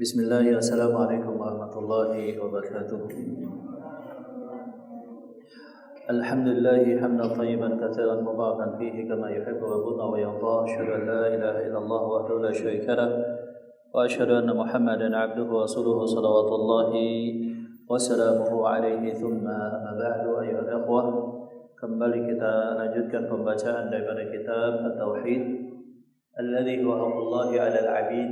Bismillah, assalamualaikum warahmatullahi wabarakatuh. Alhamdulillahi hamdan tayyiban katsiran mubarakan fihi kama yuhibbu rabbuna wa yarda. Asyhadu an la ilaha illallah wahdahu la syarika lah wa asyhadu anna Muhammadan abduhu wa rasuluhu salawatullahi wa salamuhu alaihi thumma amma ba'du. Ayyuhal ikhwah, kembali kita lanjutkan pembacaan daripada kitab At-Tauhid alladzi huwa haqqullahi 'alal 'abid,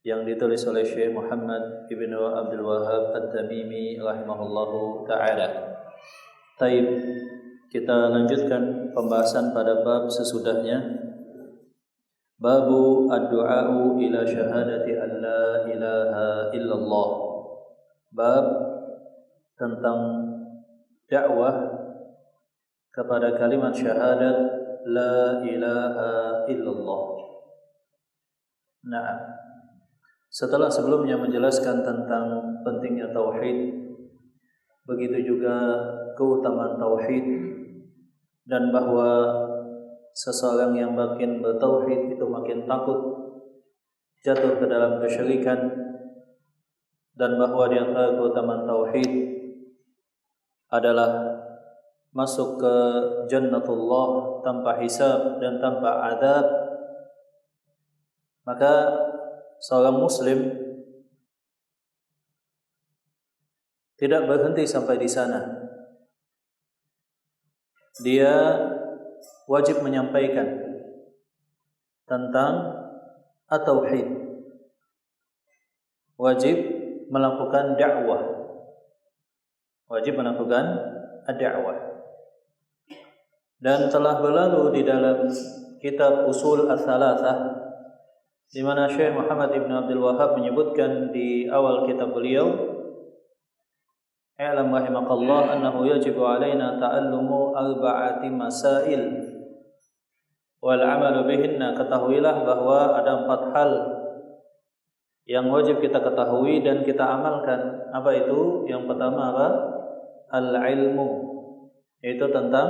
yang ditulis oleh Syekh Muhammad Ibnu Abdul Wahhab At-Tamimi rahimahullahu ta'ala. Taib, kita lanjutkan pembahasan pada bab sesudahnya. Babu ad-du'a'u ila syahadati an la ilaha illallah. Bab tentang dakwah kepada kalimat syahadat la ilaha illallah. Nah, setelah sebelumnya menjelaskan tentang pentingnya tauhid, begitu juga keutamaan tauhid, dan bahwa seseorang yang makin bertauhid itu makin takut jatuh ke dalam kesyirikan, dan bahwa di antara keutamaan tauhid adalah masuk ke jannatullah tanpa hisab dan tanpa adab, maka seorang muslim tidak berhenti sampai di sana. Dia wajib menyampaikan tentang at-tauhid, wajib melakukan dakwah, wajib melakukan ad-dakwah. Dan telah berlalu di dalam kitab Usul Ats-Tsalatsah, di mana Syekh Muhammad Ibn Abdul Wahhab menyebutkan di awal kitab beliau, "I'lam rahimakallah annahu yajibu alaina ta'allumu arba'ati masail wal 'amalu bihinna." Ketahuilah bahwa ada 4 hal yang wajib kita ketahui dan kita amalkan. Apa itu? Yang pertama apa? Al-ilmu, yaitu tentang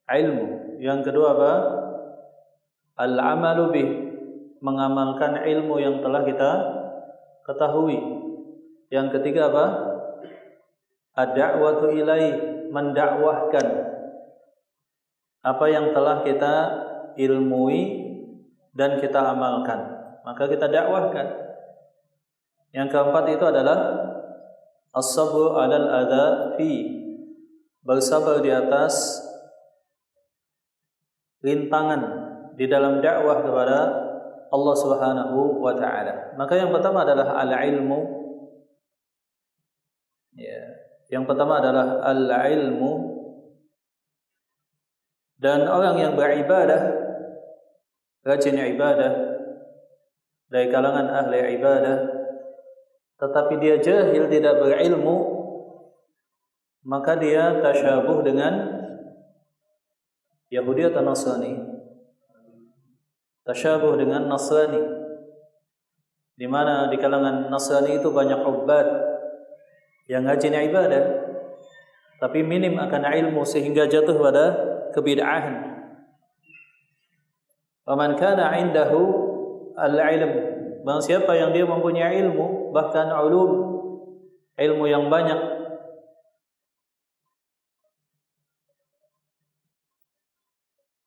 ilmu. Yang kedua apa? Al-amalu bih, mengamalkan ilmu yang telah kita ketahui. Yang ketiga apa? Ad-da'watu ilaih, mendakwahkan apa yang telah kita ilmui dan kita amalkan, maka kita dakwahkan. Yang keempat itu adalah as-sabru 'alal adza fi, bersabar di atas rintangan di dalam dakwah kepada Allah Subhanahu wa taala. Maka yang pertama adalah al-ilmu. Ya, yang pertama adalah al-ilmu. Dan orang yang beribadah, rajin ibadah dari kalangan ahli ibadah, tetapi dia jahil, tidak berilmu, maka dia tasyabuh dengan Yahudi atau Nasrani. Tasyabuh dengan Nasrani, di mana di kalangan Nasrani itu banyak ubbad yang rajin ibadah tapi minim akan ilmu sehingga jatuh pada kebid'ahan. Faman kana 'indahu al-'ilm, barang siapa yang dia mempunyai ilmu, bahkan ilmu yang banyak,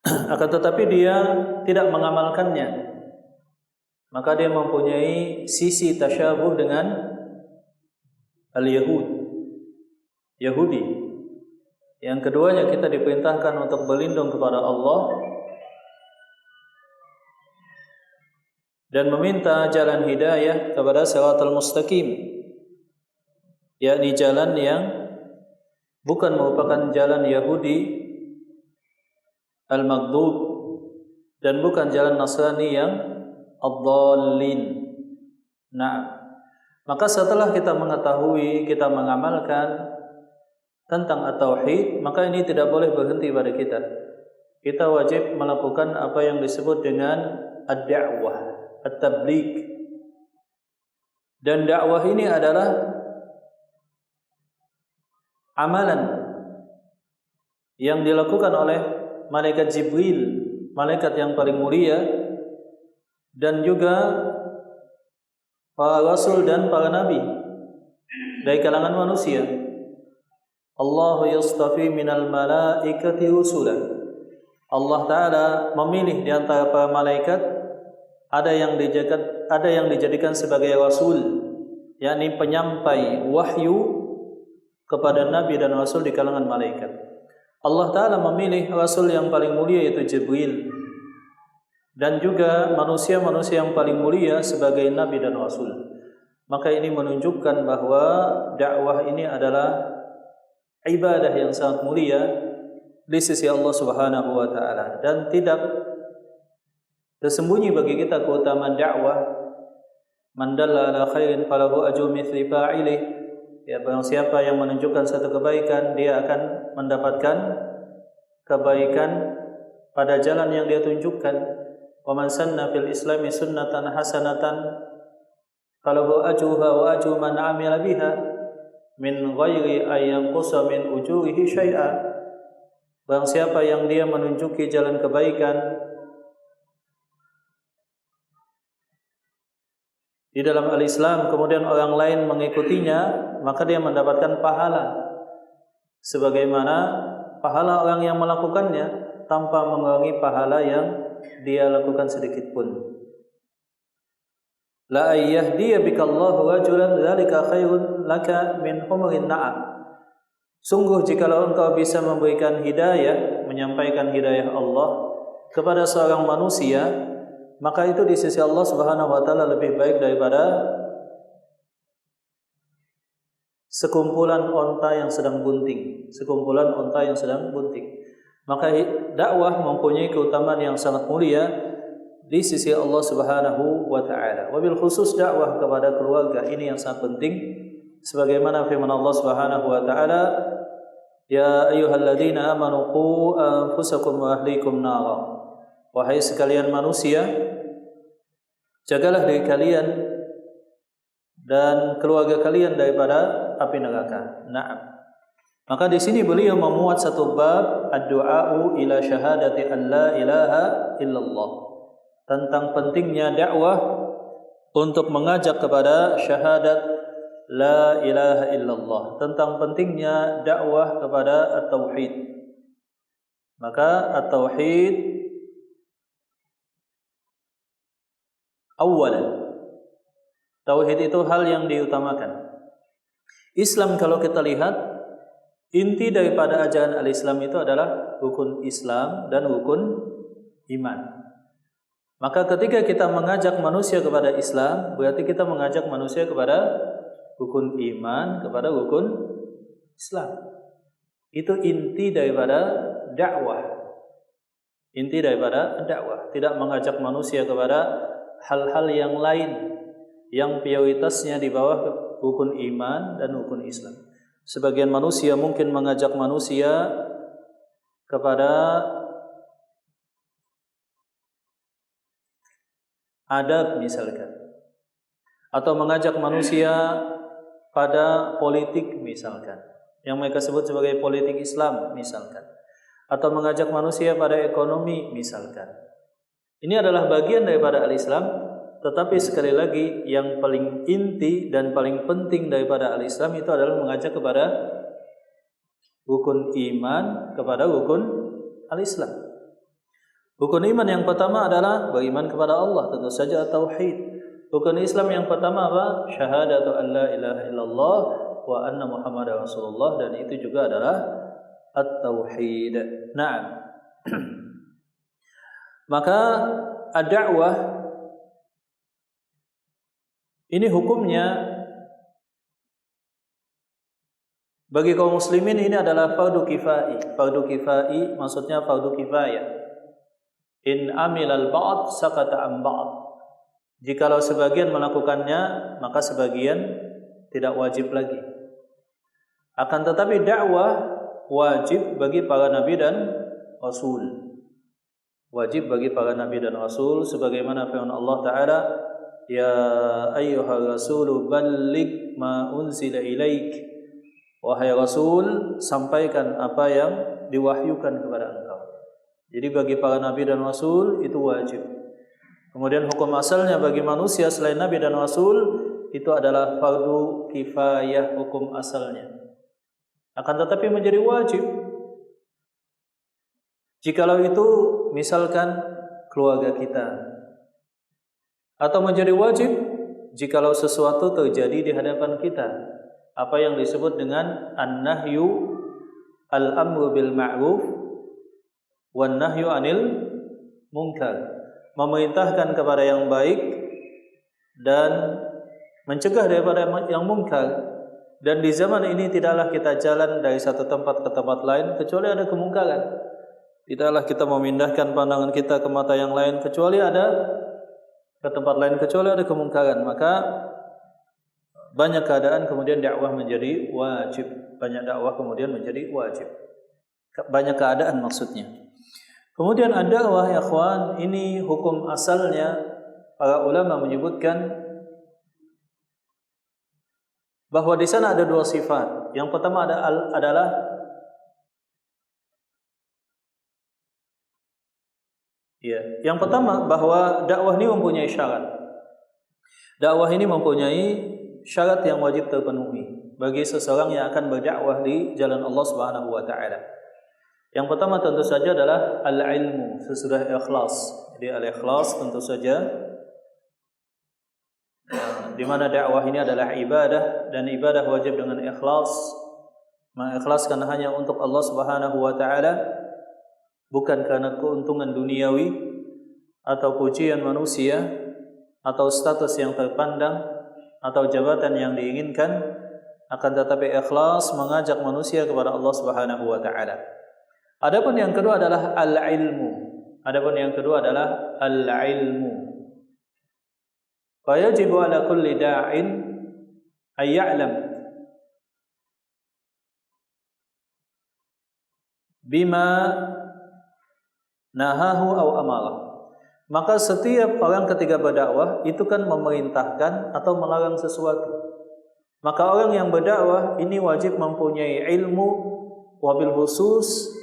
akan tetapi dia tidak mengamalkannya, maka dia mempunyai sisi tasyabuh dengan Yahudi. Yang keduanya, kita diperintahkan untuk berlindung kepada Allah dan meminta jalan hidayah kepada siratal mustaqim, yakni jalan yang bukan merupakan jalan Yahudi al-maghdub, dan bukan jalan Nasrani yang ad-dallin. Nah, maka setelah kita mengetahui, kita mengamalkan tentang at-tauhid, maka ini tidak boleh berhenti pada kita. Kita wajib melakukan apa yang disebut dengan ad-da'wah, at-tabligh. Dan dakwah ini adalah amalan yang dilakukan oleh malaikat Jibril, malaikat yang paling mulia, dan juga para rasul dan para nabi dari kalangan manusia. Allahu yastafi minal malaikati rusulan. Allah Ta'ala memilih di antara para malaikat ada yang dijadikan sebagai rasul, yakni penyampai wahyu kepada nabi dan rasul di kalangan malaikat. Allah Ta'ala memilih rasul yang paling mulia yaitu Jibril, dan juga manusia-manusia yang paling mulia sebagai nabi dan rasul. Maka ini menunjukkan bahwa dakwah ini adalah ibadah yang sangat mulia di sisi Allah Subhanahu wa taala, dan tidak tersembunyi bagi kita keutamaan dakwah. Man dalla ala khairin falahu ajru mithli fa'ilih. Ya, barang siapa yang menunjukkan satu kebaikan, dia akan mendapatkan kebaikan pada jalan yang dia tunjukkan. Wa man sanna fil islami sunnatan hasanatan falahu ajruha wa ajru man 'amila biha min ghairi ay yanqusa min ujurihi syai'a. Barang siapa yang dia menunjuki jalan kebaikan di dalam al-Islam, kemudian orang lain mengikutinya, maka dia mendapatkan pahala sebagaimana pahala orang yang melakukannya tanpa mengurangi pahala yang dia lakukan sedikit pun. La ayyahdiya bikallahu rajulan dzalika khairun laka min humrin na'am. Sungguh jikalau engkau bisa memberikan hidayah, menyampaikan hidayah Allah kepada seorang manusia, maka itu di sisi Allah Subhanahu wa taala lebih baik daripada sekumpulan onta yang sedang bunting, sekumpulan onta yang sedang bunting. Maka dakwah mempunyai keutamaan yang sangat mulia di sisi Allah Subhanahu wa taala. Wabil khusus dakwah kepada keluarga ini yang sangat penting, sebagaimana firman Allah Subhanahu wa taala, ya ayyuhalladzina amanu qu anfusakum wa ahlikum nara. Wahai sekalian manusia, jagalah diri kalian dan keluarga kalian daripada api neraka. Naam. Maka di sini beliau memuat satu bab ad-du'a'u ila syahadati an la ilaha illallah, tentang pentingnya dakwah untuk mengajak kepada syahadat la ilaha illallah, tentang pentingnya dakwah kepada at-tauhid. Maka at-tauhid awalan, tauhid itu hal yang diutamakan. Islam kalau kita lihat, inti daripada ajaran al-Islam itu adalah rukun Islam dan rukun iman. Maka ketika kita mengajak manusia kepada Islam, berarti kita mengajak manusia kepada rukun iman, kepada rukun Islam. Itu inti daripada dakwah. Inti daripada dakwah, tidak mengajak manusia kepada hal-hal yang lain yang prioritasnya di bawah rukun iman dan rukun Islam. Sebagian manusia mungkin mengajak manusia kepada adab misalkan, atau mengajak manusia pada politik misalkan, yang mereka sebut sebagai politik Islam misalkan, atau mengajak manusia pada ekonomi misalkan. Ini adalah bagian daripada al-Islam, tetapi sekali lagi yang paling inti dan paling penting daripada al-Islam itu adalah mengajak kepada rukun iman, kepada rukun al-Islam. Rukun iman yang pertama adalah beriman kepada Allah, tentu saja tauhid. Rukun Islam yang pertama apa? Syahadatu an la ilaha illallah wa anna Muhammadar Rasulullah, dan itu juga adalah at-tauhid. Naam. Maka ad-da'wah ini hukumnya bagi kaum muslimin ini adalah fardu kifai. Fardu kifai maksudnya fardu kifayah. In amilal ba'd sakata am ba'd. Jikalau sebagian melakukannya, maka sebagian tidak wajib lagi. Akan tetapi dakwah wajib bagi para nabi dan rasul. Wajib bagi para nabi dan rasul, sebagaimana firman Allah Ta'ala, ya ayyuhar rasulu balligh ma unzila ilaik. Wahai rasul, sampaikan apa yang diwahyukan kepada engkau. Jadi bagi para nabi dan rasul itu wajib. Kemudian hukum asalnya bagi manusia selain Nabi dan Rasul itu adalah fardu kifayah hukum asalnya. Akan tetapi menjadi wajib jikalau itu misalkan keluarga kita, atau menjadi wajib jikalau sesuatu terjadi di hadapan kita, apa yang disebut dengan an-nahyu al-amru bil ma'ruf wan nahyu anil munkar, memerintahkan kepada yang baik dan mencegah daripada yang munkar. Dan di zaman ini tidaklah kita jalan dari satu tempat ke tempat lain kecuali ada kemungkaran. Tidaklah kita memindahkan pandangan kita ke mata yang lain kecuali ada ke tempat lain kecuali ada kemungkaran. Maka banyak keadaan kemudian dakwah menjadi wajib. Banyak dakwah kemudian menjadi wajib. Banyak keadaan maksudnya. Kemudian ad-dakwah ya ikhwan, ini hukum asalnya para ulama menyebutkan bahwa di sana ada dua sifat. Yang pertama adalah yang pertama bahwa dakwah ini mempunyai syarat. Dakwah ini mempunyai syarat yang wajib terpenuhi bagi seseorang yang akan berdakwah di jalan Allah Subhanahu wa taala. Yang pertama tentu saja adalah al-ilmu, sesudah ikhlas. Jadi al-ikhlas tentu saja di mana dakwah ini adalah ibadah dan ibadah wajib dengan ikhlas. Mengikhlaskan hanya untuk Allah Subhanahu wa taala, bukan karena keuntungan duniawi atau pujian manusia atau status yang terpandang atau jabatan yang diinginkan, akan tetapi ikhlas mengajak manusia kepada Allah Subhanahu wa taala. Adapun yang kedua adalah al-ilmu. Fayajibu ala kulli da'in ay ya'lam bima nahahu aw amara. Maka setiap orang ketika berdakwah itu kan memerintahkan atau melarang sesuatu. Maka orang yang berdakwah ini wajib mempunyai ilmu wabil khusus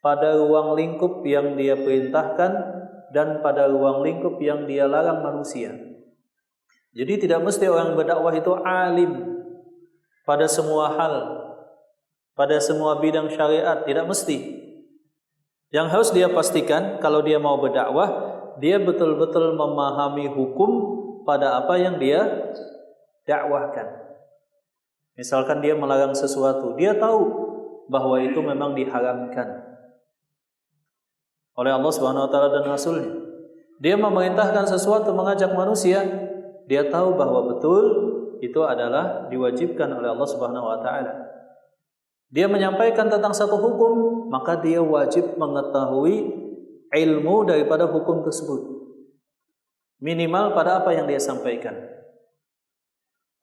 pada ruang lingkup yang dia perintahkan dan pada ruang lingkup yang dia larang manusia. Jadi tidak mesti orang berdakwah itu alim pada semua hal, pada semua bidang syariat, tidak mesti. Yang harus dia pastikan kalau dia mau berdakwah, dia betul-betul memahami hukum pada apa yang dia dakwahkan. Misalkan dia melarang sesuatu, dia tahu bahwa itu memang diharamkan oleh Allah Subhanahu wa taala dan Rasulnya. Dia memerintahkan sesuatu, mengajak manusia, dia tahu bahwa betul itu adalah diwajibkan oleh Allah Subhanahu wa taala. Dia menyampaikan tentang satu hukum, maka dia wajib mengetahui ilmu daripada hukum tersebut. Minimal pada apa yang dia sampaikan.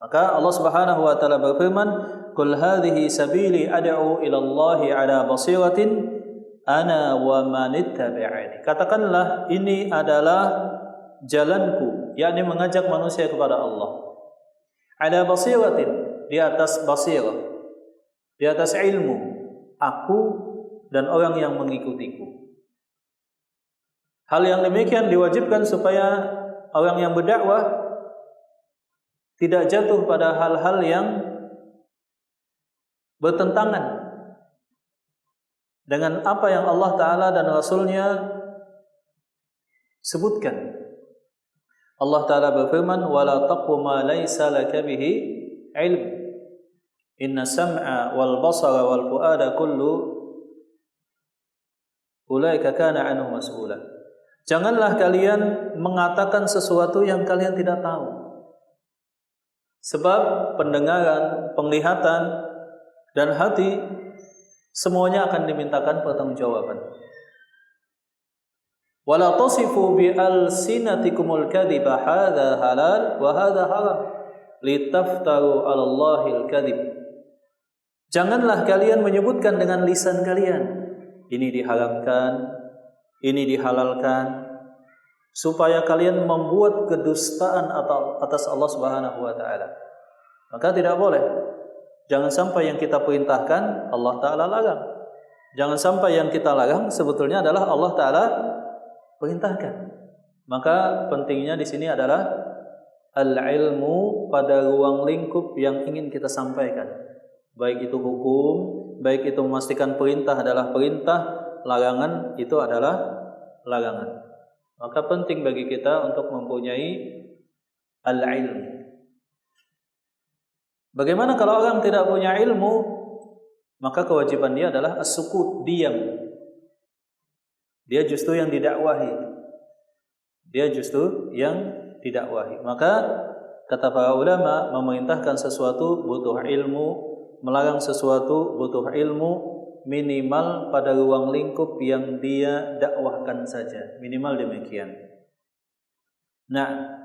Maka Allah Subhanahu wa taala berfirman, "Qul hadhihi sabili ad'u ila Allahi 'ala basiratin ana wa man ittabi'ani." Katakanlah ini adalah jalanku, yakni mengajak manusia kepada Allah. Ala basiratin, di atas basirah, di atas ilmu, aku dan orang yang mengikutiku. Hal yang demikian diwajibkan supaya orang yang berdakwah tidak jatuh pada hal-hal yang bertentangan dengan apa yang Allah Ta'ala dan Rasulnya sebutkan. Allah Ta'ala berfirman, وَلَا تَقْفُ مَا لَيْسَ لَكَ بِهِ عِلْمٌ إِنَّ السَّمْعَ وَالْبَصَرَ وَالْفُؤَادَ كُلُّ أُولَئِكَ كَانَ عَنْهُ مَسْئُولًا. Janganlah kalian mengatakan sesuatu yang kalian tidak tahu. Sebab pendengaran, penglihatan, dan hati semuanya akan dimintakan pertanggungjawaban. Wala tasifu bi alsinatikumul kadhiba hadza halal wa hadza haram litaftaru 'ala Allahil kadhib. Janganlah kalian menyebutkan dengan lisan kalian ini diharamkan, ini dihalalkan, supaya kalian membuat kedustaan atas Allah Subhanahu wa taala. Maka tidak boleh. Jangan sampai yang kita perintahkan Allah Ta'ala larang. Jangan sampai yang kita larang sebetulnya adalah Allah Ta'ala perintahkan. Maka pentingnya di sini adalah al-ilmu pada ruang lingkup yang ingin kita sampaikan. Baik itu hukum, baik itu memastikan perintah adalah perintah, larangan itu adalah larangan. Maka penting bagi kita untuk mempunyai al-ilm. Bagaimana kalau orang tidak punya ilmu? Maka kewajiban dia adalah as-sukut, diam. Dia justru yang didakwahi. Maka kata para ulama, memerintahkan sesuatu butuh ilmu, melarang sesuatu butuh ilmu, minimal pada ruang lingkup yang dia dakwahkan saja. Minimal demikian. Nah,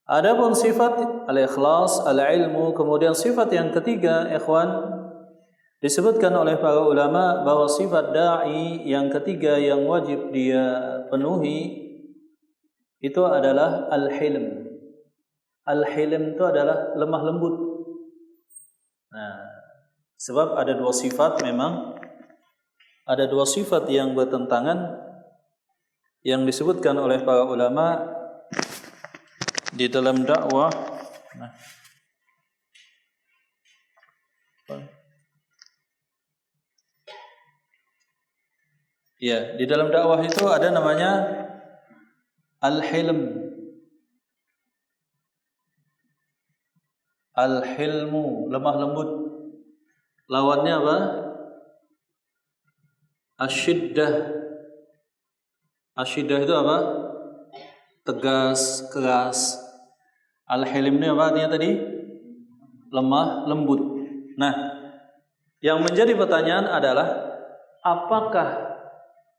adapun sifat al-ikhlas, al-ilmu, kemudian sifat yang ketiga, ikhwan, disebutkan oleh para ulama bahwa sifat da'i yang ketiga yang wajib dia penuhi itu adalah al-hilm. Al-hilm itu adalah lemah lembut. Nah, sebab ada dua sifat yang bertentangan yang disebutkan oleh para ulama di dalam dakwah. Nah, ya, di dalam dakwah itu ada namanya al-hilm. Al-hilmu, lemah lembut. Lawannya apa? Asyiddah. Asyiddah itu apa? Tegas, keras. Al-hilm ini apa artinya tadi? Lemah lembut. Nah, yang menjadi pertanyaan adalah apakah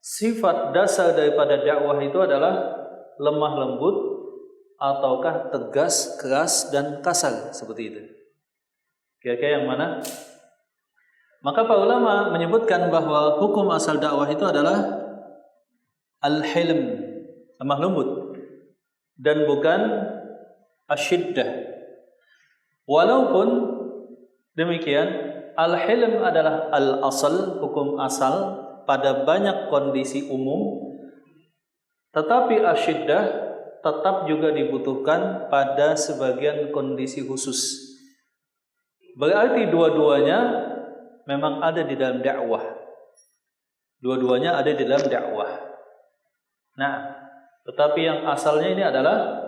sifat dasar daripada dakwah itu adalah lemah lembut ataukah tegas, keras dan kasar seperti itu? Kira-kira yang mana? Maka para ulama menyebutkan bahwa hukum asal dakwah itu adalah al-hilm, lemah lembut, dan bukan asyiddah. Walaupun demikian, al-hilm adalah al-asal, hukum asal pada banyak kondisi umum, tetapi asyiddah tetap juga dibutuhkan pada sebagian kondisi khusus. Berarti dua-duanya memang ada di dalam dakwah. Dua-duanya ada di dalam dakwah. Nah, tetapi yang asalnya ini adalah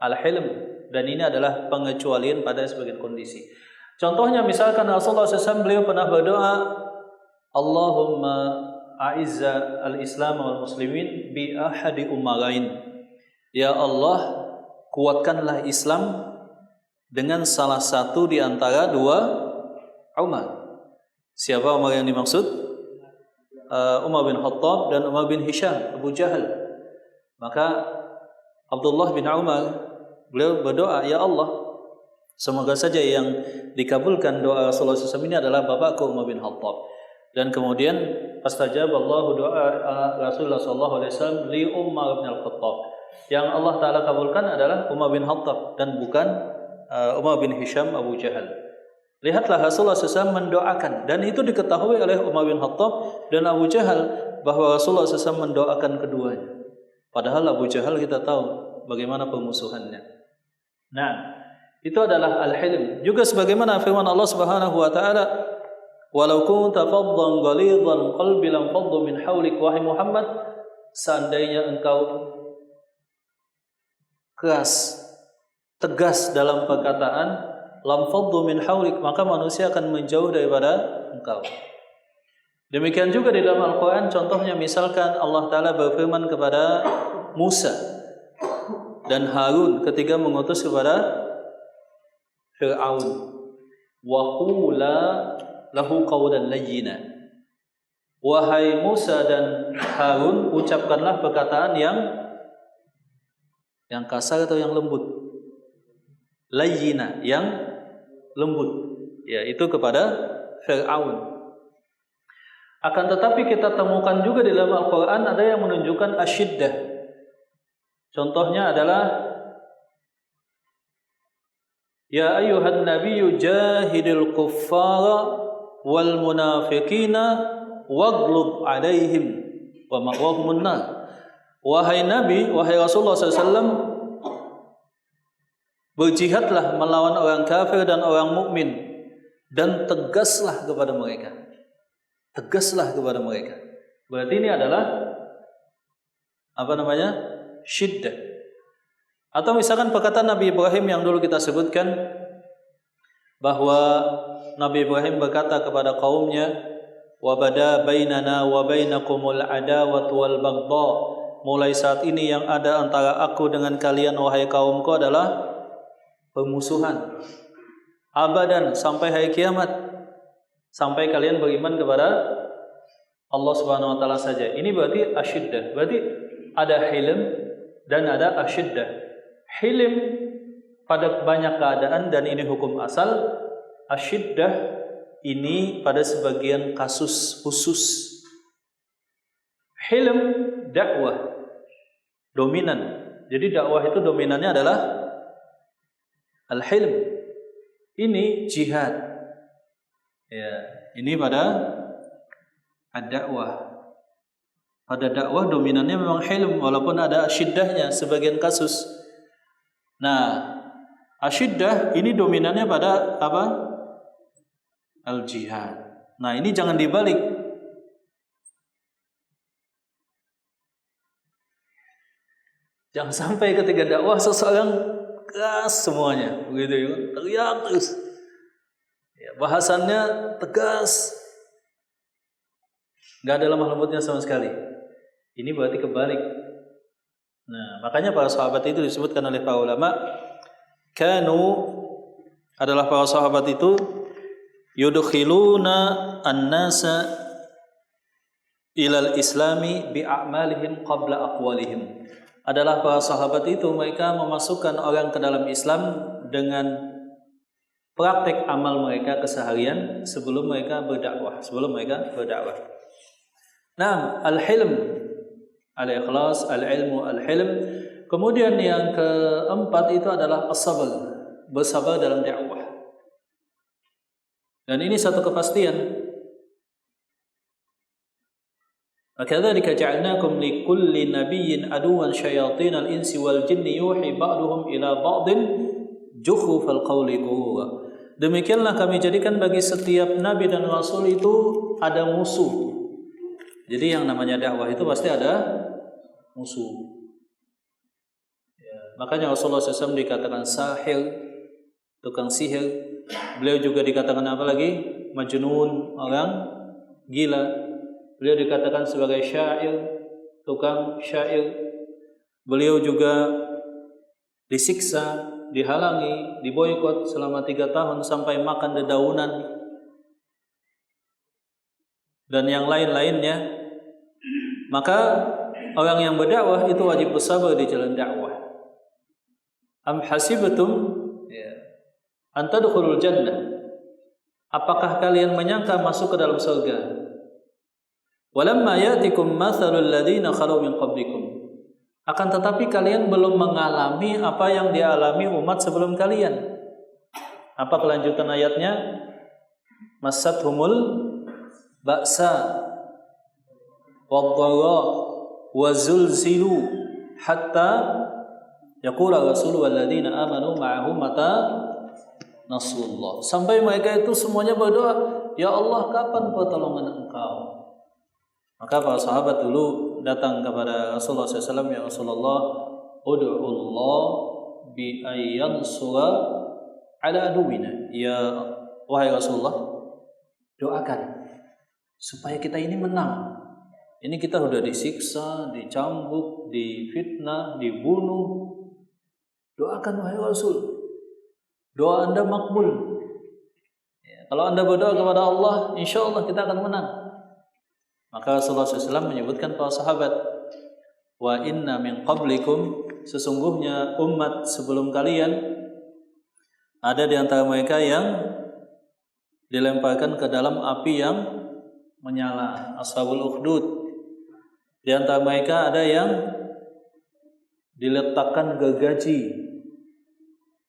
al-hilm, dan ini adalah pengecualian pada sebagian kondisi. Contohnya misalkan Rasulullah SAW beliau pernah berdoa, Allahumma a'izza al-islam wal muslimin bi ahadi umarain. Ya Allah, kuatkanlah Islam dengan salah satu di antara dua Umar. Siapa Umar yang dimaksud? Umar bin Khattab dan Umar bin Hisham, Abu Jahal. Maka Abdullah bin Umar beliau berdoa, ya Allah, semoga saja yang dikabulkan doa Rasulullah SAW ini adalah bapakku Umar bin Khattab. Dan kemudian fastajab Allahu doa Rasulullah SAW li Umar bin Al-Khattab. Yang Allah Ta'ala kabulkan adalah Umar bin Khattab dan bukan Umar bin Hisham Abu Jahal. Lihatlah Rasulullah SAW mendoakan, dan itu diketahui oleh Umar bin Khattab dan Abu Jahal bahwa Rasulullah SAW mendoakan keduanya. Padahal Abu Jahal kita tahu bagaimana pemusuhannya. Nah, itu adalah al-hilm. Juga sebagaimana firman Allah Subhanahu wa taala, "Walau kunta faddan ghalidhal qalbi lam faddu min hawlik." Wahai Muhammad, seandainya engkau keras, tegas dalam perkataan, lam faddu min hawlik, maka manusia akan menjauh daripada engkau. Demikian juga di dalam Al-Quran, contohnya misalkan Allah Ta'ala berfirman kepada Musa dan Harun ketika mengutus kepada Fir'aun, wa qula lahu qawlan layyina. Wahai Musa dan Harun, ucapkanlah perkataan yang kasar atau yang lembut? Layyina, yang lembut. Ya, itu kepada Fir'aun. Akan tetapi kita temukan juga di dalam Al-Quran ada yang menunjukkan asyiddah. Contohnya adalah ya ayyuhan nabiyyu jahidil kuffara wal munafiqina waghlub alaihim wa ma'wahumun nar. wahai Nabi, wahai Rasulullah SAW, berjihadlah melawan orang kafir dan orang mukmin dan tegaslah kepada mereka. Tegaslah kepada mereka. Berarti ini adalah syiddah. Atau misalkan perkataan Nabi Ibrahim yang dulu kita sebutkan, bahwa Nabi Ibrahim berkata kepada kaumnya, wa bada bainana wa bainakumul adawatu wal baghdha. Mulai saat ini yang ada antara aku dengan kalian wahai kaumku adalah permusuhan abadan sampai hari kiamat, sampai kalian beriman kepada Allah Subhanahu wa taala saja. Ini berarti asyiddah. Berarti ada hilm dan ada asyiddah. Hilm pada banyak keadaan dan ini hukum asal. Asyiddah ini pada sebagian kasus khusus. Hilm dakwah dominan. Jadi dakwah itu dominannya adalah al-hilm. Ini jihad. Ya, ini pada ad-dakwah. Pada dakwah dominannya memang hilm walaupun ada asyiddahnya sebagian kasus. Nah, asyiddah ini dominannya pada apa? Al-jihad. Nah, ini jangan dibalik. Jangan sampai ketika dakwah seseorang keras semuanya, begitu ya, teriak terus. Ya, bahasannya tegas, nggak ada lemah lembutnya sama sekali. Ini berarti kebalik. Nah, makanya para sahabat itu disebutkan oleh para ulama, kanu adalah para sahabat itu yudkhiluna an-nasa ilal islami bi a'malihim qabla aqwalihim. Adalah para sahabat itu mereka memasukkan orang ke dalam Islam dengan praktek amal mereka keseharian sebelum mereka berdakwah. Nah, al-hilm, al-ikhlas, al-ilmu, al-hilm. Kemudian yang keempat itu adalah as-sabr, bersabar dalam dakwah. Dan ini satu kepastian. وَكَذَلِكَ جَعَلْنَاكُمْ لِكُلِّ نَبِيٍّ عَدُوًّا شَيَاطِينَ الْإِنسِ وَالْجِنِّ يُوحِي بَعْضُهُمْ إِلَى بَعْضٍ زُخْرُفَ الْقَوْلِ غُرُورًا. Demikianlah kami jadikan bagi setiap nabi dan rasul itu ada musuh. Jadi yang namanya dakwah itu pasti ada musuh. Ya, makanya Rasulullah SAW dikatakan sahir, tukang sihir. Beliau juga dikatakan apa lagi? Majnun, orang gila. Beliau dikatakan sebagai syair, tukang syair. Beliau juga disiksa, dihalangi, diboikot selama 3 tahun sampai makan dedaunan dan yang lain-lainnya. Maka orang yang berdakwah itu wajib bersabar di jalan dakwah. Am hasibtum an tadkhulul jannah? Apakah kalian menyangka masuk ke dalam surga? Walamma ya'tikum mathalul ladzina khalu min qablikum. Akan tetapi kalian belum mengalami apa yang dialami umat sebelum kalian. Apa kelanjutan ayatnya? Massathumul ba'sa wad-dharra wa zulzilu hatta yaqula rasul wal ladzina amanu ma'ahu mata nasrullah. Sampai mereka itu semuanya berdoa, ya Allah, kapan pertolongan Engkau? Maka para sahabat dulu datang kepada Rasulullah SAW, ya Rasulullah, ud'ullah bi ayyansura ala aduwina. Ya wahai Rasulullah, doakan supaya kita ini menang. Ini kita sudah disiksa, dicambuk, difitnah, dibunuh. Doakan wahai Rasul, doa Anda makbul. Ya, kalau Anda berdoa kepada Allah, insya Allah kita akan menang. Maka Rasulullah SAW menyebutkan para sahabat, wa inna min qablikum, sesungguhnya umat sebelum kalian ada di antara mereka yang dilemparkan ke dalam api yang menyala, ashabul ukhdud. Di antara mereka ada yang diletakkan gergaji,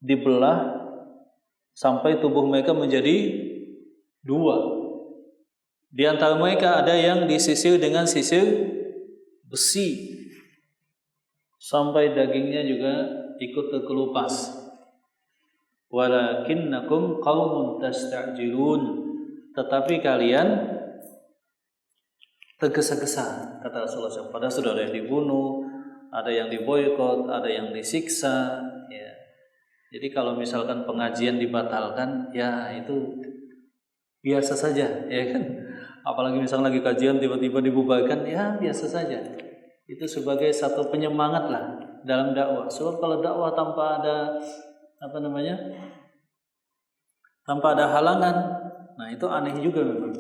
dibelah sampai tubuh mereka menjadi 2. Di antara mereka ada yang disisir dengan sisir besi sampai dagingnya juga ikut terkelupas. Walakinnakum qaumun tasta'jilun, tetapi kalian tergesa-gesa, kata Rasulullah SAW. Padahal sudah ada yang dibunuh, ada yang diboikot, ada yang disiksa, ya. Jadi kalau misalkan pengajian dibatalkan, ya itu biasa saja, ya kan? Apalagi misalnya lagi kajian tiba-tiba dibubarkan, ya biasa saja. Itu sebagai satu penyemangat lah dalam dakwah. Sebab kalau dakwah tanpa ada tanpa ada halangan, nah itu aneh juga memang.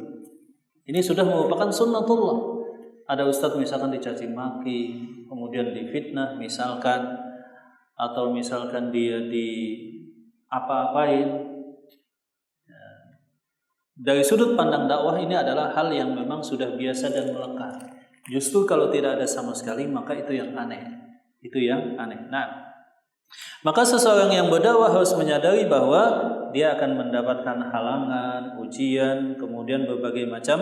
Ini sudah merupakan sunnatullah. Ada ustadz misalkan dicaci maki, kemudian difitnah misalkan, atau misalkan dia di apa-apain. Dari sudut pandang dakwah ini adalah hal yang memang sudah biasa dan melekat. Justru kalau tidak ada sama sekali, maka itu yang aneh. Itu yang aneh. Nah, maka seseorang yang berdakwah harus menyadari bahwa dia akan mendapatkan halangan, ujian, kemudian berbagai macam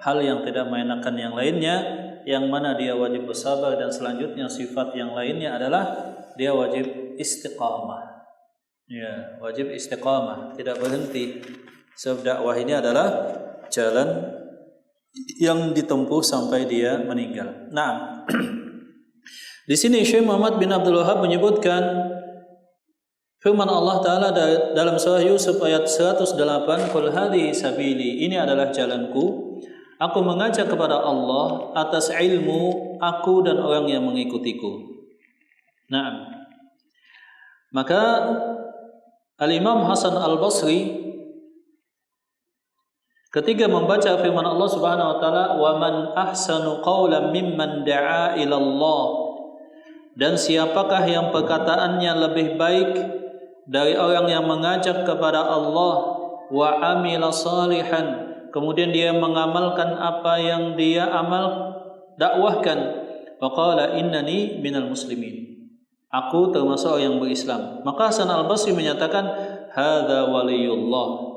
hal yang tidak mengenakan yang lainnya, yang mana dia wajib bersabar, dan selanjutnya sifat yang lainnya adalah dia wajib istiqamah. Ya, wajib istiqamah, tidak berhenti. Sebab dakwah ini adalah jalan yang ditempuh sampai dia meninggal. Nah, di sini Syekh Muhammad bin Abdul Wahhab menyebutkan firman Allah Ta'ala dalam surah Yusuf ayat 108, Qul hadhihi sabili, ini adalah jalanku, aku mengajak kepada Allah atas ilmu aku dan orang yang mengikutiku. Nah, maka Al-Imam Hasan Al-Basri ketika membaca firman Allah Subhanahu wa taala, "Wa man ahsanu qawlan mimman da'a ila Allah," dan siapakah yang perkataannya lebih baik dari orang yang mengajak kepada Allah, wa amila salihan, kemudian dia mengamalkan apa yang dia dakwahkan, wa qala innani minal muslimin, aku termasuk orang yang berislam. Maka Hasan Al-Basri menyatakan, hadza waliyullah.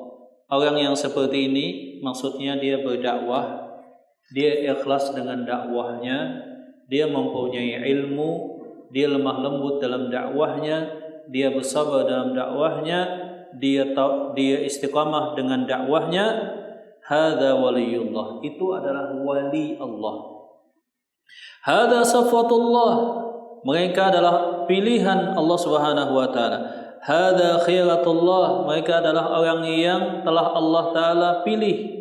Orang yang seperti ini maksudnya dia berdakwah, dia ikhlas dengan dakwahnya, dia mempunyai ilmu, dia lemah lembut dalam dakwahnya, dia bersabar dalam dakwahnya, dia istiqamah dengan dakwahnya. Hadza waliyullah, itu adalah wali Allah. Hadza safwatullah, mereka adalah pilihan Allah Subhanahu wa taala. Hadza khiratullah, mereka adalah orang yang telah Allah taala pilih.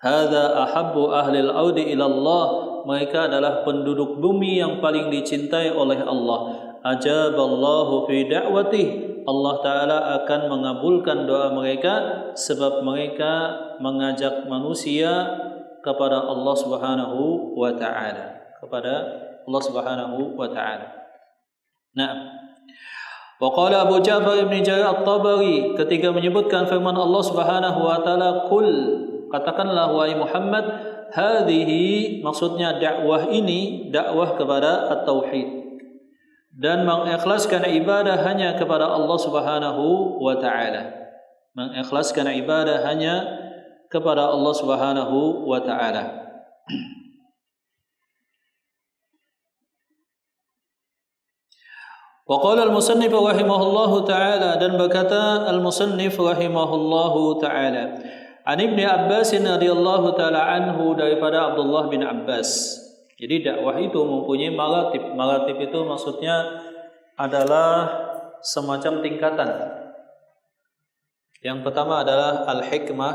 Hadza ahabbu ahlil ardi ila Allah, mereka adalah penduduk bumi yang paling dicintai oleh Allah. Ajaballahu fi da'watih, Allah taala akan mengabulkan doa mereka sebab mereka mengajak manusia kepada Allah Subhanahu wa taala, kepada Allah Subhanahu wa taala. Nah, wa qala Abu Ja'far ibn Jarir At-Tabari ketika menyebutkan firman Allah Subhanahu wa taala, qul, katakanlah wahai Muhammad, hadhihi, maksudnya dakwah ini dakwah kepada at-tauhid dan mengikhlaskan ibadah hanya kepada Allah Subhanahu wa taala. Mengikhlaskan ibadah hanya kepada Allah Subhanahu wa taala. Wa qala al-musannif rahimahullahu taala, dan berkata al-musannif rahimahullahu taala, an Ibnu Abbas radhiyallahu taala anhu, daripada Abdullah bin Abbas. Jadi dakwah itu mempunyai maratib. Maratib itu maksudnya adalah semacam tingkatan. Yang pertama adalah al-hikmah,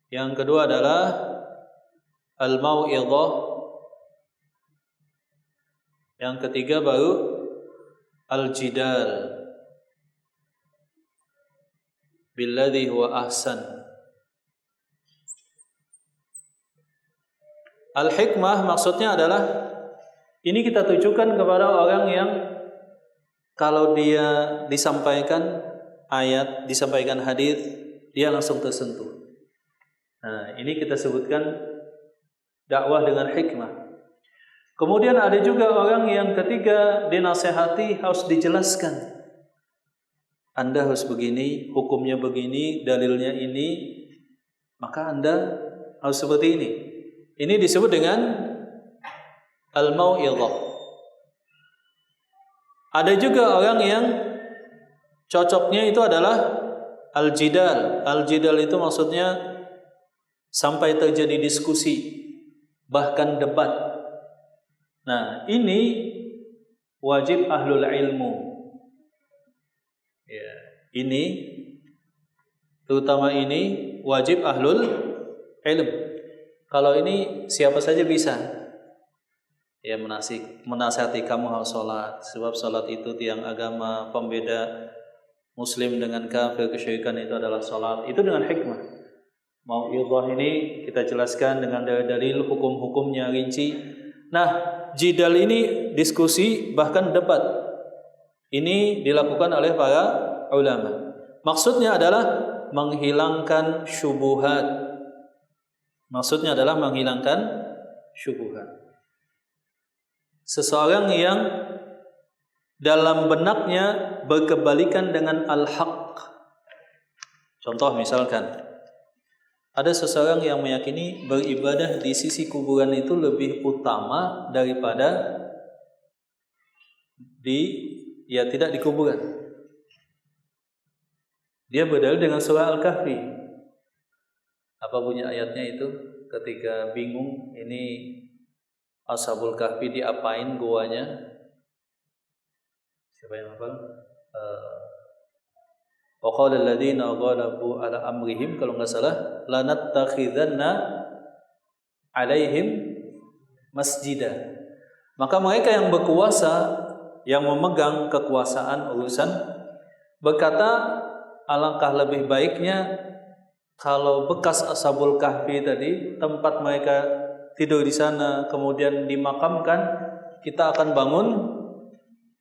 yang kedua adalah al-mau'izah, yang ketiga baru al-jidal billadhi huwa ahsan. Al-hikmah maksudnya adalah ini kita tujukan kepada orang yang kalau dia disampaikan ayat, disampaikan hadis, dia langsung tersentuh. Nah, ini kita sebutkan dakwah dengan hikmah. Kemudian ada juga orang yang ketika dinasehati harus dijelaskan. Anda harus begini, hukumnya begini, dalilnya ini, maka Anda harus seperti ini. Ini disebut dengan al-mau'izah. Ada juga orang yang cocoknya itu adalah al-jidal. Al-jidal itu maksudnya sampai terjadi diskusi, bahkan debat. Nah, ini wajib ahlul ilmu. Ya, ini terutama ini wajib ahlul ilm. Kalau ini siapa saja bisa. Ya, menasihati kamu harus sholat, sebab sholat itu tiang agama, pembeda muslim dengan kafir, kesyirikan itu adalah sholat. Itu dengan hikmah. Mau'izah ini kita jelaskan dengan dalil hukum-hukumnya rinci. Nah, jidal ini diskusi bahkan debat. Ini dilakukan oleh para ulama. Maksudnya adalah menghilangkan syubhat. Maksudnya adalah menghilangkan syubhat. Seseorang yang dalam benaknya berkebalikan dengan al-haq. Contoh misalkan, ada seseorang yang meyakini beribadah di sisi kuburan itu lebih utama daripada tidak di kuburan. Dia berdalil dengan surah Al-Kahfi. Apa bunyi ayatnya itu? Ketika bingung ini Ashabul Kahfi diapain guanya? Siapa yang hafal? Wa qala alladziina ghalabu ala amrihim, kalau enggak salah, lanattakhidzanna alaihim masjida. Maka mereka yang berkuasa, yang memegang kekuasaan urusan, berkata alangkah lebih baiknya kalau bekas Ashabul Kahfi tadi, tempat mereka tidur di sana kemudian dimakamkan, kita akan bangun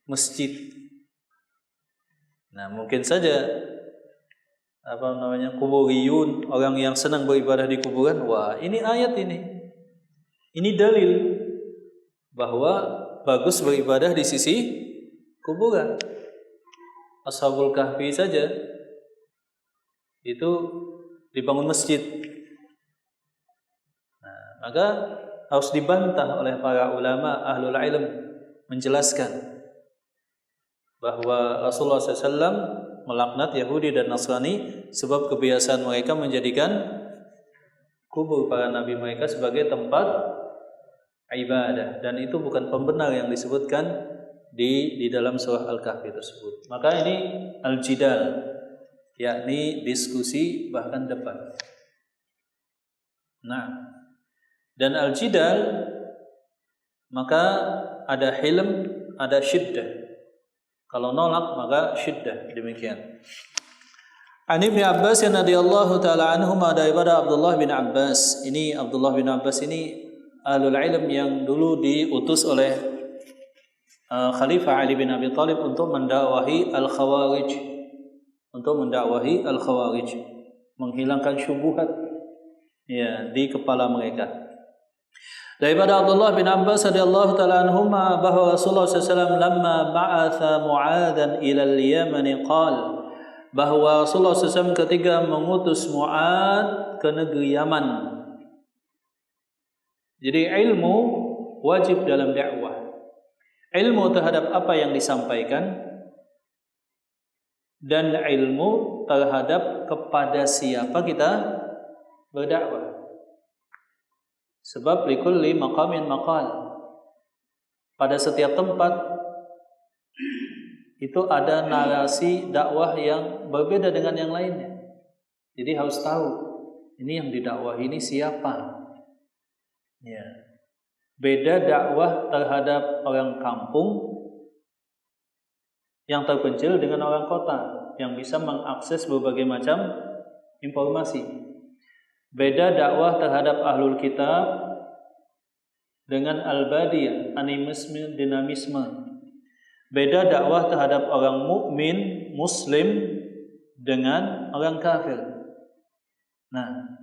masjid. Nah, mungkin saja kuburiyun, orang yang senang beribadah di kuburan, wah, ini ayat ini dalil bahwa bagus beribadah di sisi kuburan. Ashabul Kahfi saja itu dibangun masjid. Nah, maka harus dibantah oleh para ulama ahlul ilm, menjelaskan bahwa Rasulullah SAW melaknat Yahudi dan Nasrani sebab kebiasaan mereka menjadikan kubur para nabi mereka sebagai tempat ibadah, dan itu bukan pembenar yang disebutkan di dalam surah Al-Kahfi tersebut. Maka ini al-jidal, yakni diskusi bahkan debat. Nah, dan al-jidal maka ada hilm, ada syiddah. Kalau nolak maka syiddah, demikian. An Ibnu Abbas radhiyallahu taala anhuma, daripada Abdullah bin Abbas. Ini Abdullah bin Abbas ini ahlul ilm yang dulu diutus oleh Khalifah Ali bin Abi Thalib untuk mendakwahi al-Khawarij, menghilangkan syubhat ya di kepala mereka. Daripada Abdullah bin Abbas radhiyallahu taala anhuma bahwa Rasulullah SAW lamma ba'atha Mu'adzan ila al-Yaman qala, bahwa Rasulullah SAW ketika mengutus Mu'adz ke negeri Yaman. Jadi ilmu wajib dalam dakwah. Ilmu terhadap apa yang disampaikan dan ilmu terhadap kepada siapa kita berdakwah. Sebab likulli maqamin maqal. Pada setiap tempat itu ada narasi dakwah yang berbeda dengan yang lainnya. Jadi harus tahu ini yang didakwahi ini siapa. Ya. Beda dakwah terhadap orang kampung yang terpencil dengan orang kota yang bisa mengakses berbagai macam informasi. Beda dakwah terhadap ahlul kitab dengan al-badiyah, animisme, dinamisme. Beda dakwah terhadap orang mukmin, muslim dengan orang kafir. Nah,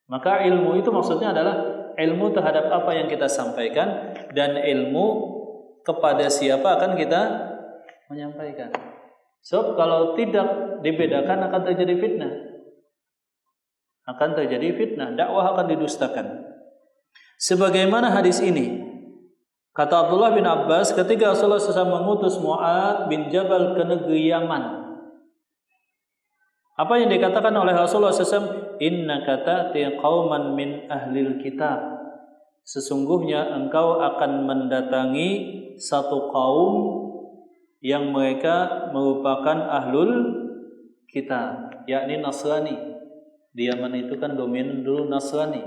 maka ilmu itu maksudnya adalah ilmu terhadap apa yang kita sampaikan dan ilmu kepada siapa akan kita menyampaikan. So, kalau tidak dibedakan akan terjadi fitnah. Dakwah akan didustakan. Sebagaimana hadis ini Kata Abdullah bin Abbas, ketika Rasulullah SAW mengutus Mu'ad bin Jabal ke negeri Yaman, apa yang dikatakan oleh Rasulullah SAW? Innaka ta'ti qauman min ahlil kitab. Sesungguhnya engkau akan mendatangi satu kaum yang mereka merupakan ahlul kitab, yakni Nasrani. Di Yaman itu kan dominan dulu Nasrani.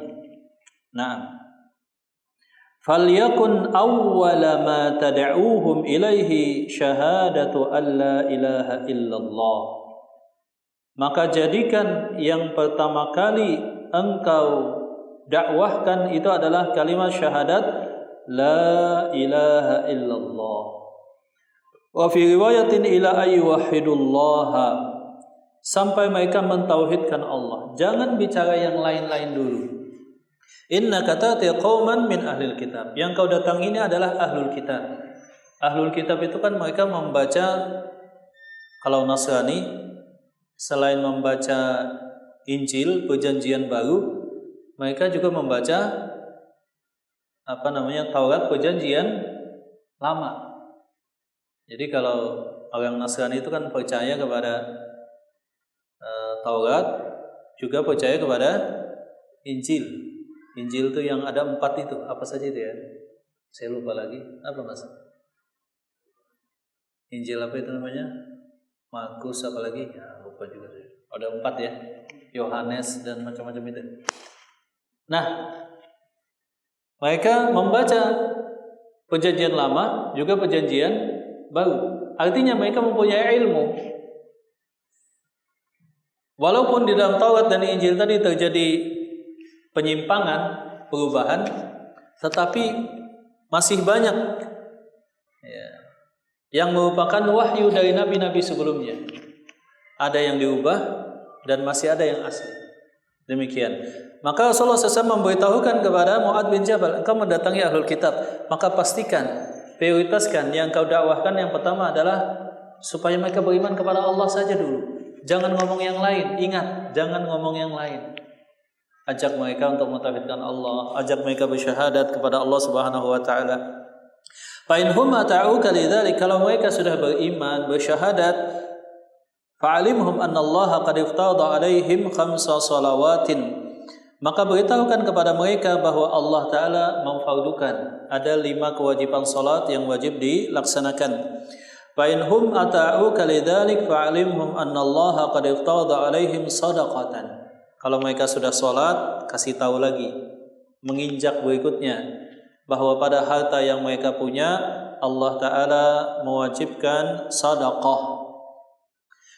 Nah, falyakun awwala ma tad'uuhum ilaihi syahadatu an la ilaha illallah. Maka jadikan yang pertama kali engkau dakwahkan itu adalah kalimat syahadat la ilaha illallah. Wa fi riwayatin ila ayyuhidullaha, sampai mereka mentauhidkan Allah. Jangan bicara yang lain-lain dulu. Innaka ta'ti qauman min ahlil kitab. Yang kau datang ini adalah ahlul kitab. Ahlul kitab itu kan mereka membaca, kalau Nasrani selain membaca Injil, Perjanjian Baru, mereka juga membaca Taurat, Perjanjian Lama. Jadi kalau orang Nasrani itu kan percaya kepada Taurat, juga percaya kepada Injil. Injil itu yang ada 4 itu, apa saja itu ya? Saya lupa lagi. Apa Mas? Injil apa itu namanya? Markus apa lagi? Ya, lupa juga. Ada 4 ya. Yohanes dan macam-macam itu. Nah, mereka membaca Perjanjian Lama, juga Perjanjian Baru. Artinya mereka mempunyai ilmu. Walaupun di dalam Taurat dan Injil tadi terjadi penyimpangan, perubahan, tetapi masih banyak ya, yang merupakan wahyu dari nabi-nabi sebelumnya. Ada yang diubah dan masih ada yang asli. Demikian. Maka Rasulullah SAW memberitahukan kepada Mu'ad bin Jabal, engkau mendatangi ahlul kitab, maka pastikan, prioritaskan yang kau dakwahkan yang pertama adalah supaya mereka beriman kepada Allah saja dulu. Jangan ngomong yang lain. Ingat, jangan ngomong yang lain. Ajak mereka untuk mentauhidkan Allah, ajak mereka bersyahadat kepada Allah Subhanahu wa taala. Fa in hum ata'uka lidzalik, kalau mereka sudah beriman, bersyahadat, fa'alimhum anna Allah qad iftarada 'alaihim 5 shalawatin. Maka beritahukan kepada mereka bahwa Allah taala memfardukan ada 5 kewajiban salat yang wajib dilaksanakan. Fa in hum ata'uka lidzalik fa'alimhum anna Allah qad iftarada 'alaihim shadaqatan. Kalau mereka sudah sholat, kasih tahu lagi, menginjak berikutnya, bahwa pada harta yang mereka punya, Allah Ta'ala mewajibkan sadaqah.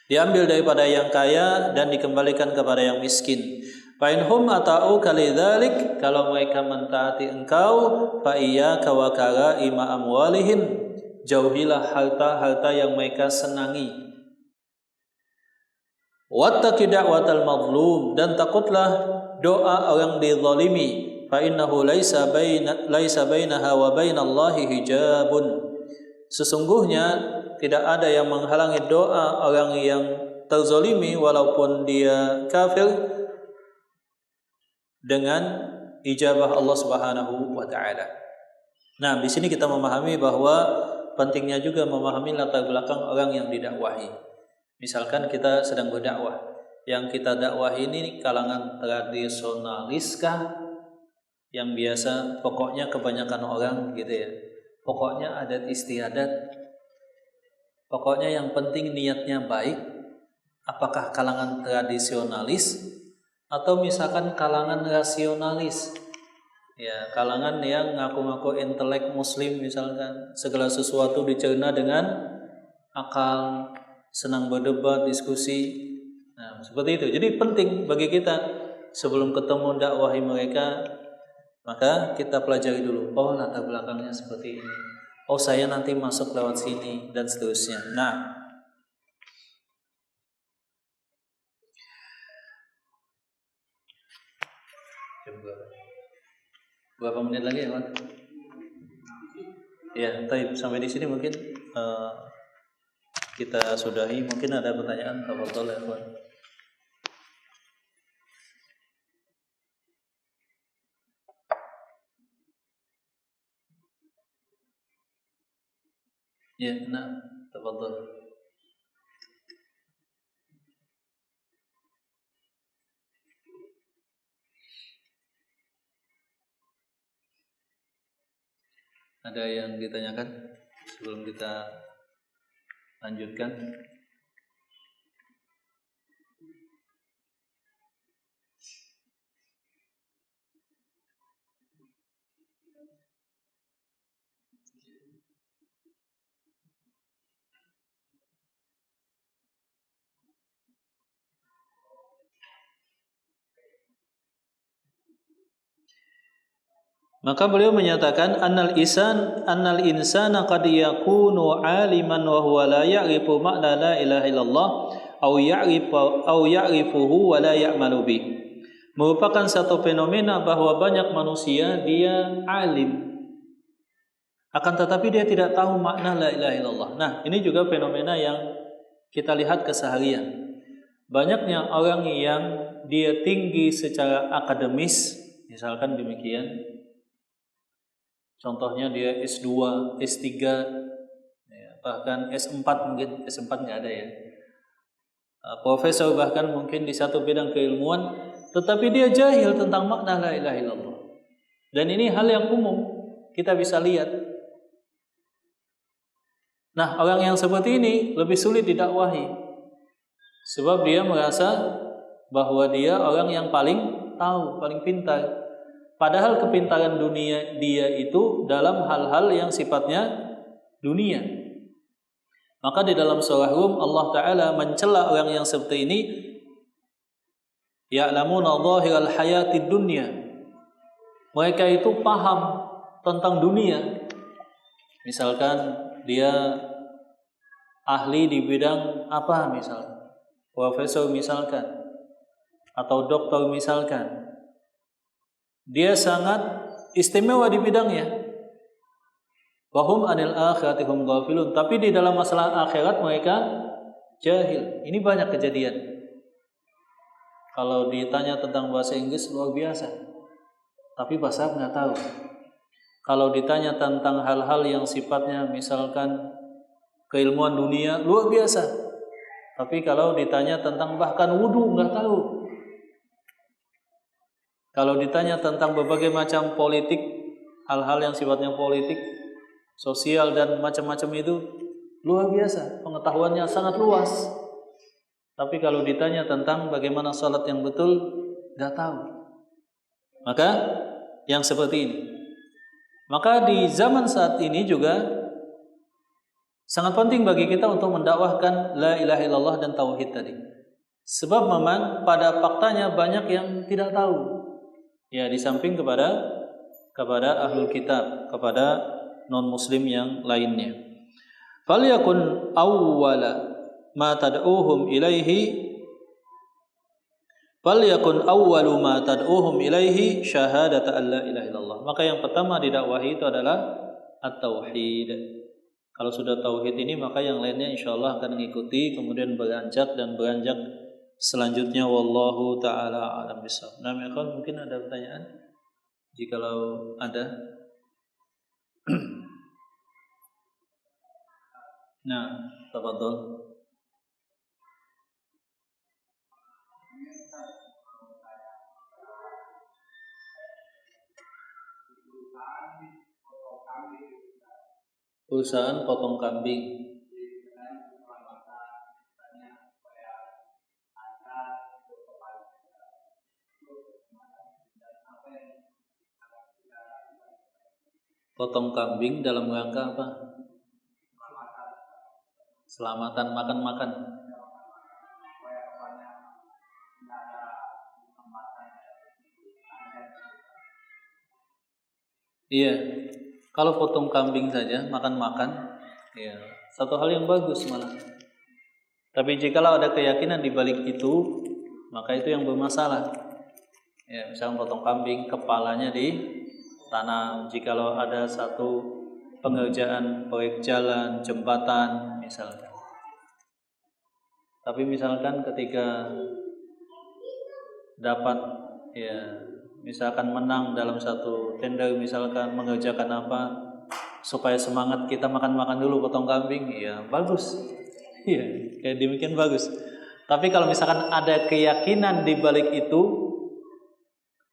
Diambil daripada yang kaya dan dikembalikan kepada yang miskin. Fa'inhum ata'uka lidzalik, kalau mereka mentaati engkau, fa'iyyaka wa kara'ima amwalihim, jauhilah harta-harta yang mereka senangi. Wattaqi da'watal mazlum, dan takutlah doa orang dizalimi, fa innahu laisa bainaha wa bainallahi hijabun. Sesungguhnya tidak ada yang menghalangi doa orang yang terzalimi walaupun dia kafir dengan ijabah Allah Subhanahu wa taala. Nah, di sini kita memahami bahwa pentingnya juga memahami latar belakang orang yang didakwahi. Misalkan kita sedang berdakwah, yang kita dakwah ini kalangan tradisionaliskah, yang biasa pokoknya kebanyakan orang gitu ya, pokoknya adat istiadat, pokoknya yang penting niatnya baik. Apakah kalangan tradisionalis atau misalkan kalangan rasionalis, ya, kalangan yang ngaku-ngaku intelek muslim, misalkan segala sesuatu dicerna dengan akal, senang berdebat, diskusi. Nah, seperti itu. Jadi penting bagi kita sebelum ketemu dakwahi mereka, maka kita pelajari dulu. Oh, latar belakangnya seperti ini. Oh, saya nanti masuk lewat sini dan seterusnya. Nah, berapa menit lagi ya, Pak? Ya, sampai di sini mungkin kita sudahi. Mungkin ada pertanyaan, tafadhol ya, Pak. Ya, nah, tafadhol. Ada yang ditanyakan sebelum kita lanjutkan? Maka beliau menyatakan annal insana qad yakunu aliman wa huwa la ya'rifu ma'na la ilaha illallah au ya'rifuhu wa la ya'malu bih. Merupakan satu fenomena bahwa banyak manusia dia alim, akan tetapi dia tidak tahu makna la ilaha illallah. Nah, ini juga fenomena yang kita lihat keseharian. Banyaknya orang yang dia tinggi secara akademis, misalkan demikian. Contohnya dia S2, S3, ya, bahkan S4 mungkin, S4 nggak ada ya. Profesor bahkan mungkin di satu bidang keilmuan, tetapi dia jahil tentang makna la ilaha illallah. Dan ini hal yang umum, kita bisa lihat. Nah, orang yang seperti ini lebih sulit didakwahi. Sebab dia merasa bahwa dia orang yang paling tahu, paling pintar. Padahal kepintaran dunia dia itu dalam hal-hal yang sifatnya dunia. Maka di dalam surah Rum Allah Ta'ala mencela orang yang seperti ini, ya'lamuna zahiral hayatid dunya. Mereka itu paham tentang dunia. Misalkan dia ahli di bidang apa misalkan, profesor misalkan, atau dokter misalkan. Dia sangat istimewa di bidangnya. Wahum anil akhirati hum ghafilun. Tapi di dalam masalah akhirat mereka jahil. Ini banyak kejadian. Kalau ditanya tentang bahasa Inggris luar biasa, tapi bahasa nggak tahu. Kalau ditanya tentang hal-hal yang sifatnya misalkan keilmuan dunia luar biasa, tapi kalau ditanya tentang bahkan wudu nggak tahu. Kalau ditanya tentang berbagai macam politik, hal-hal yang sifatnya politik, sosial dan macam-macam itu luar biasa, pengetahuannya sangat luas. Tapi kalau ditanya tentang bagaimana salat yang betul, nggak tahu. Maka yang seperti ini. Maka di zaman saat ini juga sangat penting bagi kita untuk mendakwahkan la ilaha illallah dan tauhid tadi. Sebab memang pada faktanya banyak yang tidak tahu. Ya, di samping kepada ahlul kitab, kepada non muslim yang lainnya. Falyakun awwala ma tad'uhum ilaihi falyakun awwalu ma tad'uhum ilaihi syahadata alla ilaha illallah. Maka yang pertama didakwahi itu adalah at-tauhid. Kalau sudah tauhid ini, maka yang lainnya insyaallah akan mengikuti, kemudian beranjak selanjutnya. Wallahu ta'ala a'lam bishawab. Nah, ikhwan, mungkin ada pertanyaan? Jikalau ada. Nah, tafadhol. Perusahaan potong kambing. Potong kambing dalam rangka apa? Selamatan, makan-makan. Iya. Kalau potong kambing saja, makan-makan, ya, satu hal yang bagus malah. Tapi jikalau ada keyakinan di balik itu, maka itu yang bermasalah. Ya, misalnya potong kambing, kepalanya ditanam. Jikalau ada satu pengerjaan proyek jalan, jembatan, misalkan. Tapi misalkan ketika dapat, ya, misalkan menang dalam satu tender, misalkan mengerjakan apa, supaya semangat kita makan dulu potong kambing, ya bagus. Iya, kayak demikian bagus. Tapi kalau misalkan ada keyakinan di balik itu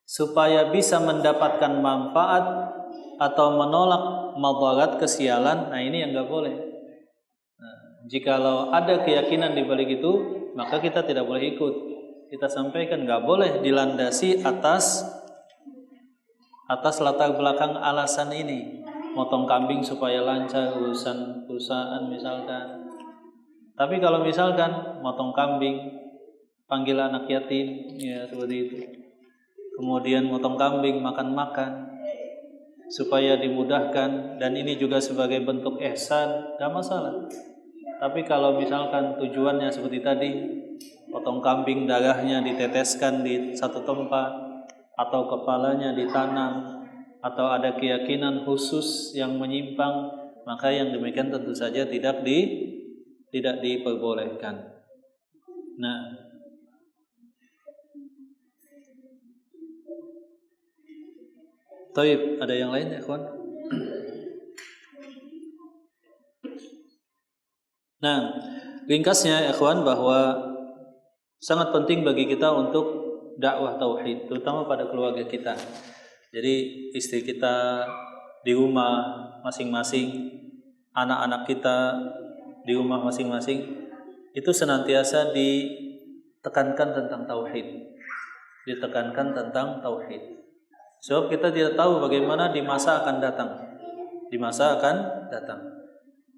supaya bisa mendapatkan manfaat atau menolak madarat kesialan, nah ini yang nggak boleh. Nah, jikalau ada keyakinan di balik itu, maka kita tidak boleh ikut. Kita sampaikan nggak boleh dilandasi atas latar belakang alasan ini. Motong kambing supaya lancar urusan perusahaan misalkan. Tapi kalau misalkan motong kambing panggil anak yatim, ya seperti itu. Kemudian motong kambing makan-makan supaya dimudahkan, dan ini juga sebagai bentuk ihsan, gak masalah. Tapi kalau misalkan tujuannya seperti tadi, potong kambing darahnya diteteskan di satu tempat, atau kepalanya ditanam, atau ada keyakinan khusus yang menyimpang, maka yang demikian tentu saja tidak diperbolehkan. Nah, Taib, ada yang lain ya kawan? Nah, ringkasnya ya kawan, bahwa sangat penting bagi kita untuk dakwah tauhid, terutama pada keluarga kita. Jadi istri kita di rumah masing-masing, anak-anak kita di rumah masing-masing, itu senantiasa ditekankan tentang tauhid. Ditekankan tentang tauhid. Sebab kita tidak tahu bagaimana di masa akan datang. Di masa akan datang,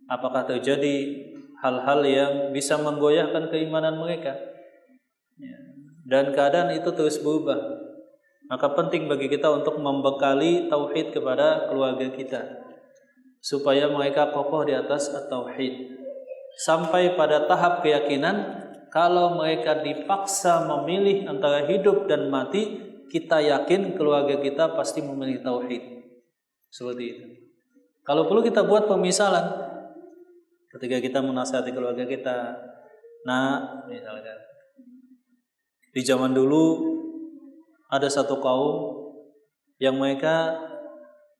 apakah terjadi hal-hal yang bisa menggoyahkan keimanan mereka, dan keadaan itu terus berubah. Maka penting bagi kita untuk membekali tauhid kepada keluarga kita, supaya mereka kokoh di atas tauhid, sampai pada tahap keyakinan kalau mereka dipaksa memilih antara hidup dan mati, kita yakin keluarga kita pasti memilih tauhid. Seperti itu. Kalau perlu kita buat pemisalan ketika kita menasihati keluarga kita. Nah, misalkan di zaman dulu ada satu kaum yang mereka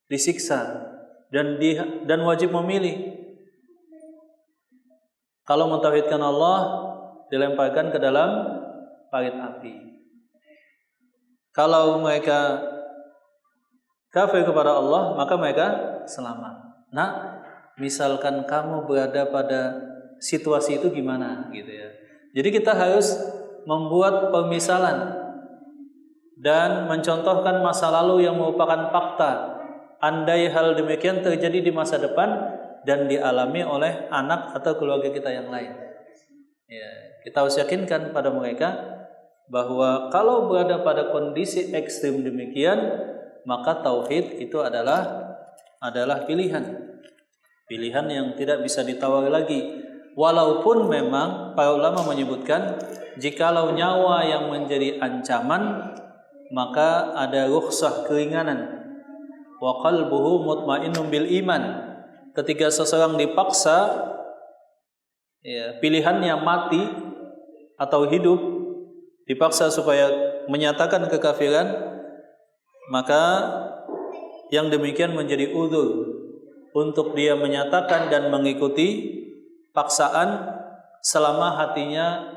disiksa dan wajib memilih. Kalau mentauhidkan Allah, dilemparkan ke dalam parit api. Kalau mereka kafir kepada Allah, maka mereka selamat. Nah, misalkan kamu berada pada situasi itu gimana gitu ya. Jadi kita harus membuat pemisalan dan mencontohkan masa lalu yang merupakan fakta. Andai hal demikian terjadi di masa depan dan dialami oleh anak atau keluarga kita yang lain, ya, kita harus yakinkan pada mereka bahwa kalau berada pada kondisi ekstrim demikian, maka tauhid itu adalah pilihan yang tidak bisa ditawar lagi. Walaupun memang para ulama menyebutkan jikalau nyawa yang menjadi ancaman, maka ada rukhsah keringanan. Wa qalbuhu mutmainnun bil iman. Ketika seseorang dipaksa, ya, pilihannya mati atau hidup, dipaksa supaya menyatakan kekafiran, maka yang demikian menjadi udzur untuk dia menyatakan dan mengikuti paksaan selama hatinya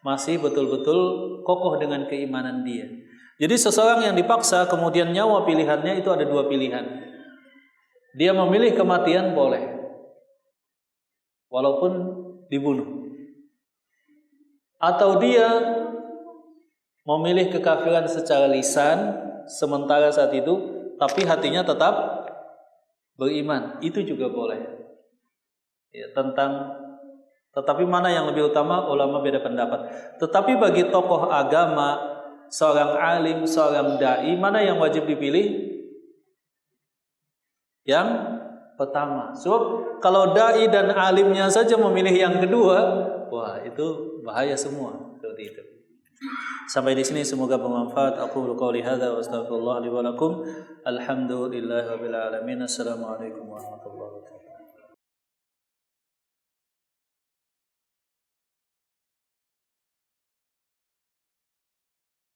masih betul-betul kokoh dengan keimanan dia. Jadi seseorang yang dipaksa kemudian nyawa pilihannya itu ada dua pilihan. Dia memilih kematian boleh, walaupun dibunuh. Atau dia memilih kekafiran secara lisan sementara saat itu, tapi hatinya tetap beriman, itu juga boleh. Ya, tetapi mana yang lebih utama, ulama beda pendapat. Tetapi bagi tokoh agama, seorang alim, seorang dai, mana yang wajib dipilih? Yang pertama. Sebab kalau dai dan alimnya saja memilih yang kedua, wah itu bahaya semua. Seperti itu. Sampai di sini semoga bermanfaat. Aku qouli hadza wa astaghfirullah li wa lakum. Alhamdulillahirabbil alamin. Assalamualaikum warahmatullahi wabarakatuh.